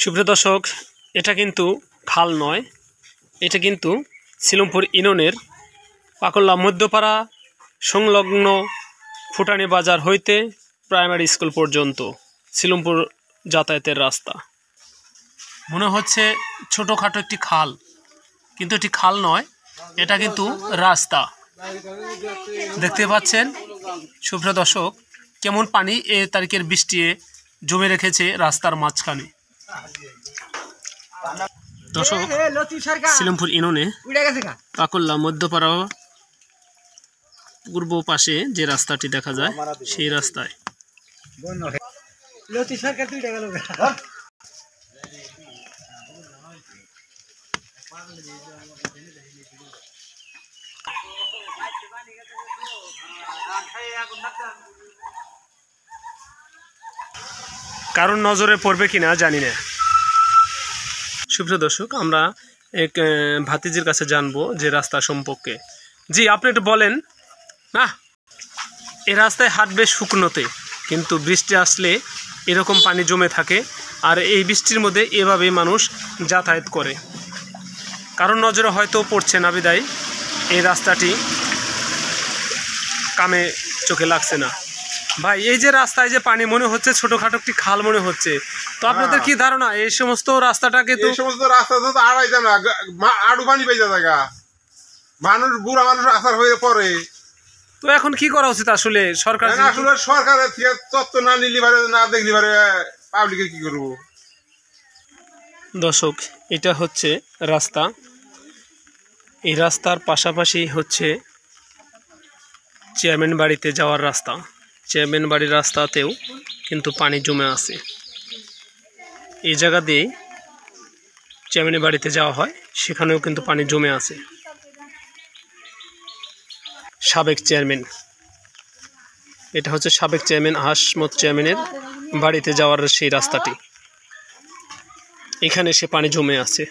সুপ্রিয় দর্শক, এটা কিন্তু খাল নয়, এটা কিন্তু শিলংপুর ইউনিয়নের পাকল্লা মধ্যপাড়া সংলগ্ন ফুটানি বাজার হইতে প্রাইমারি স্কুল পর্যন্ত শিলংপুর যাতায়াতের রাস্তা। মনে হচ্ছে ছোটোখাটো একটি খাল, কিন্তু এটি খাল নয়, এটা কিন্তু রাস্তা। দেখতে পাচ্ছেন সুপ্রিয় দর্শক, কেমন পানি এ তারিখের বৃষ্টি জমে রেখেছে রাস্তার মাঝখানে। দর্শক, শিলংপুর ইউনিয়নে পাকল্লা মধ্যপাড়া পূর্ব পাশে যে রাস্তাটি দেখা যায় সেই রাস্তায় কারণ নজরে পড়বে কিনা জানি না। সুপ্রিয় দর্শক, আমরা এক ভাতিজির কাছে জানবো যে রাস্তা সম্পর্কে। জি, আপনি একটু বলেন। না, এই রাস্তায় হাঁটবে শুকনোতে, কিন্তু বৃষ্টি আসলে এরকম পানি জমে থাকে, আর এই বৃষ্টির মধ্যে এভাবে মানুষ যাতায়াত করে। কারণ নজরে হয়তো পড়ছে না বিদায় এই রাস্তাটি কামে চোখে লাগছে না। ভাই, এই যে রাস্তায় যে পানি মনে হচ্ছে ছোটখাটো একটি খাল মনে হচ্ছে, তো আপনাদের কি ধারণা এই সমস্ত রাস্তাটাকে? তো এই সমস্ত রাস্তা তো আড়াইতে না, আড়ু পানি পেয়ে যায়, মানুষ বুড়া মানুষ আসার হয়ে পড়ে। তো এখন কি করা উচিত আসলে? সরকার আসলে সরকারের থেকে তত্ত্ব না নিলি পারে, না দেখলি পারে, পাবলিকে কি করবো? দর্শক, এটা হচ্ছে রাস্তা। এই রাস্তার পাশাপাশি হচ্ছে চেয়ারম্যান বাড়িতে যাওয়ার রাস্তা। চেয়ারম্যান বাড়ির রাস্তাতেও কিন্তু পানি জমে আছে। এই জায়গা দিয়ে চেয়ারম্যানের বাড়িতে যাওয়া হয়, সেখানেও কিন্তু পানি জমে আছে। সাবেক চেয়ারম্যান, এটা হচ্ছে সাবেক চেয়ারম্যান হাসমত চেয়ারম্যানের বাড়িতে যাওয়ার সেই রাস্তাটি। এখানে সে পানি জমে আছে।